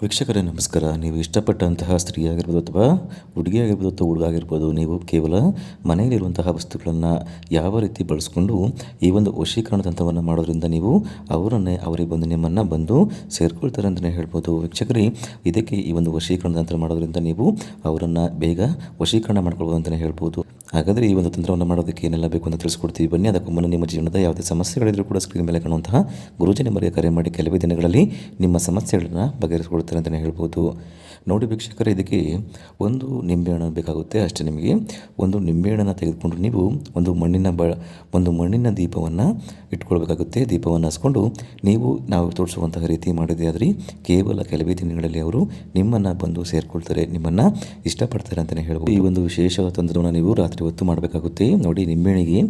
ವೀಕ್ಷಕರೇ ನಮಸ್ಕಾರ. ನೀವು ಇಷ್ಟಪಟ್ಟಂತಹ ಸ್ತ್ರೀ ಆಗಿರ್ಬೋದು ಅಥವಾ ಹುಡುಗಿ ಆಗಿರ್ಬೋದು ಅಥವಾ ಹುಡುಗ ಆಗಿರ್ಬೋದು, ನೀವು ಕೇವಲ ಮನೆಯಲ್ಲಿರುವಂತಹ ವಸ್ತುಗಳನ್ನು ಯಾವ ರೀತಿ ಬಳಸ್ಕೊಂಡು ಈ ಒಂದು ವಶೀಕರಣ ತಂತ್ರವನ್ನು ಮಾಡೋದ್ರಿಂದ ನೀವು ಅವರಿಗೆ ಬಂದು ನಿಮ್ಮನ್ನು ಬಂದು ಸೇರ್ಕೊಳ್ತಾರೆ ಅಂತಲೇ ಹೇಳ್ಬೋದು. ವೀಕ್ಷಕರೇ, ಇದಕ್ಕೆ ಈ ಒಂದು ವಶೀಕರಣ ತಂತ್ರ ಮಾಡೋದ್ರಿಂದ ನೀವು ಅವರನ್ನು ಬೇಗ ವಶೀಕರಣ ಮಾಡ್ಕೊಳ್ಬೋದು ಅಂತಲೇ ಹೇಳ್ಬೋದು. ಹಾಗಾದರೆ ಈ ಒಂದು ತಂತ್ರವನ್ನು ಮಾಡೋದಕ್ಕೆ ಏನೆಲ್ಲ ಬೇಕು ಅಂತ ತಿಳಿಸ್ಕೊಡ್ತೀವಿ ಬನ್ನಿ. ಅದಕ್ಕೂ ಮುನ್ನ ನಿಮ್ಮ ಜೀವನದ ಯಾವುದೇ ಸಮಸ್ಯೆಗಳಿದ್ರೂ ಕೂಡ ಸ್ಕ್ರೀನ್ ಮೇಲೆ ಕಾಣುವಂತಹ ಗುರೂಜಿ ನಂಬರ್ಗೆ ಕರೆ ಮಾಡಿ ಕೆಲವೇ ದಿನಗಳಲ್ಲಿ ನಿಮ್ಮ ಸಮಸ್ಯೆಗಳನ್ನು ಬಗೆಹರಿಸ್ಕೊಡ್ತಾರೆ ಅಂತಲೇ ಹೇಳ್ಬೋದು. ನೋಡಿ ವೀಕ್ಷಕರೇ, ಇದಕ್ಕೆ ಒಂದು ನಿಂಬೆಹಣ್ಣು ಬೇಕಾಗುತ್ತೆ ಅಷ್ಟೇ. ನಿಮಗೆ ಒಂದು ನಿಂಬೆಹಣ್ಣನ್ನು ತೆಗೆದುಕೊಂಡು ನೀವು ಒಂದು ಮಣ್ಣಿನ ದೀಪವನ್ನು ಇಟ್ಕೊಳ್ಬೇಕಾಗುತ್ತೆ. ದೀಪವನ್ನು ಹಚ್ಕೊಂಡು ನಾವು ತೋರಿಸುವಂತಹ ರೀತಿ ಮಾಡಿದೆ ಆದರೆ ಕೇವಲ ಕೆಲವೇ ದಿನಗಳಲ್ಲಿ ಅವರು ನಿಮ್ಮನ್ನು ಬಂದು ಸೇರಿಕೊಳ್ತಾರೆ, ನಿಮ್ಮನ್ನು ಇಷ್ಟಪಡ್ತಾರೆ ಅಂತಲೇ ಹೇಳ್ಬೋದು. ಈ ಒಂದು ವಿಶೇಷ ತಂತ್ರವನ್ನು ನೀವು ರಾತ್ರಿ ಹೊತ್ತು ಮಾಡಬೇಕಾಗುತ್ತೆ. ನೋಡಿ, ನಿಂಬೆಹಣ್ಣಿಗೆ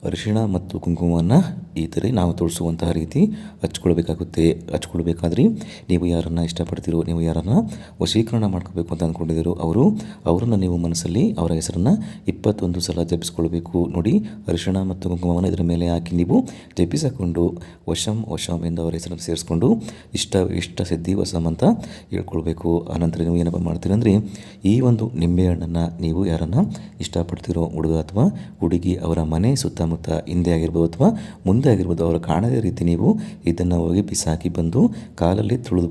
ಅರಿಶಿಣ ಮತ್ತು ಕುಂಕುಮವನ್ನು ಈ ಥರ ನಾವು ತೋರಿಸುವಂತಹ ರೀತಿ ಹಚ್ಕೊಳ್ಬೇಕಾದ್ರೆ ನೀವು ಯಾರನ್ನು ಇಷ್ಟಪಡ್ತೀರೋ, ನೀವು ಯಾರನ್ನು ವಶೀಕರಣ ಮಾಡ್ಕೋಬೇಕು ಅಂತ ಅಂದ್ಕೊಂಡಿದ್ದೀರೋ ಅವರನ್ನು ನೀವು ಮನಸ್ಸಲ್ಲಿ ಅವರ ಹೆಸರನ್ನು 21 ಸಲ ಜಪಿಸ್ಕೊಳ್ಬೇಕು. ನೋಡಿ, ಅರಿಶಿಣ ಮತ್ತು ಕುಂಕುಮವನ್ನು ಇದರ ಮೇಲೆ ಹಾಕಿ ನೀವು ಜಪಿಸಿಕೊಂಡು ವಶಂ ಎಂದು ಅವರ ಹೆಸರನ್ನು ಸೇರಿಸ್ಕೊಂಡು ಇಷ್ಟ ಸಿದ್ಧಿ ವಸಂ ಅಂತ ಹೇಳ್ಕೊಳ್ಬೇಕು. ಆನಂತರ ನೀವು ಏನಪ್ಪ ಮಾಡ್ತೀರಿ ಅಂದರೆ, ಈ ಒಂದು ನಿಂಬೆಹಣ್ಣನ್ನು ನೀವು ಯಾರನ್ನು ಇಷ್ಟಪಡ್ತೀರೋ ಹುಡುಗ ಅಥವಾ ಹುಡುಗಿ ಅವರ ಮನೆ ಸುತ್ತಮುತ್ತ ಹಿಂದೆ ಆಗಿರ್ಬೋದು ಅಥವಾ ಮುಂದೆ ಆಗಿರ್ಬೋದು ಅವರ ಕಾಣದ ರೀತಿ ನೀವು ಇದನ್ನು ಹೋಗಿ ಬಿಸಾಕಿ ಬಂದು ಕಾಲಲ್ಲಿ ತುಳಿದು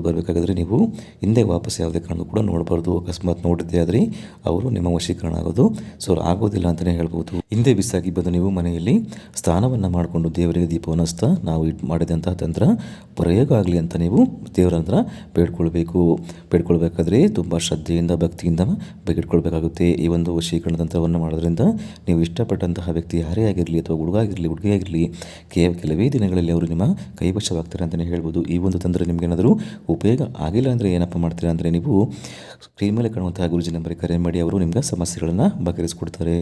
ಬರಬೇಕಾದ್ರೆ ನೀವು ಹಿಂದೆ ವಾಪಸ್ ಯಾವುದೇ ಕಾರಣಕ್ಕೂ ಕೂಡ ನೋಡಬಾರ್ದು. ಅಕಸ್ಮಾತ್ ನೋಡಿದ್ದೆ ಆದರೆ ಅವರು ನಿಮ್ಮ ವಶೀಕರಣ ಆಗೋದಿಲ್ಲ ಅಂತಲೇ ಹೇಳ್ಬೋದು. ಹಿಂದೆ ಬಿಸಾಕಿ ಬಂದು ನೀವು ಮನೆಯಲ್ಲಿ ಸ್ನಾನವನ್ನು ಮಾಡಿಕೊಂಡು ದೇವರಿಗೆ ದೀಪವನ್ನು ಹಚ್ತಾ ನಾವು ಮಾಡಿದಂತಹ ತಂತ್ರ ಪ್ರಯೋಗ ಆಗಲಿ ಅಂತ ನೀವು ದೇವರ ಹತ್ರ ಬೇಡ್ಕೊಳ್ಬೇಕಾದ್ರೆ ತುಂಬ ಶ್ರದ್ಧೆಯಿಂದ ಭಕ್ತಿಯಿಂದ ಬೇಡ್ಕೊಳ್ಬೇಕಾಗುತ್ತೆ. ಈ ಒಂದು ವಶೀಕರಣ ತಂತ್ರವನ್ನು ಮಾಡೋದ್ರಿಂದ ನೀವು ಇಷ್ಟಪಟ್ಟಂತಹ ವ್ಯಕ್ತಿ ಯಾರೇ ಆಗಿರಲಿ ಅಥವಾ ಹುಡುಗಿಯಾಗಿರಲಿ ಕೆಲವೇ ದಿನಗಳಲ್ಲಿ ಅವರು ನಿಮ್ಮ ಕೈವಶವಾಗ್ತಾರೆ ಅಂತಲೇ ಹೇಳ್ಬೋದು. ಈ ಒಂದು ತಂತ್ರ ನಿಮಗೇನಾದರೂ ಉಪಯೋಗ ಆಗಿಲ್ಲ ಅಂದರೆ ಏನಪ್ಪ ಮಾಡ್ತೀರಾ ಅಂದರೆ, ನೀವು ಸ್ಕ್ರೀನ್ ಮೇಲೆ ಕಾಣುವಂತಹ ಗುರೂಜಿ ನಂಬರ್ಗೆ ಕರೆ ಮಾಡಿ ಅವರು ನಿಮ್ಗೆ ಸಮಸ್ಯೆಗಳನ್ನು ಬಗೆಹರಿಸ್ಕೊಡ್ತಾರೆ.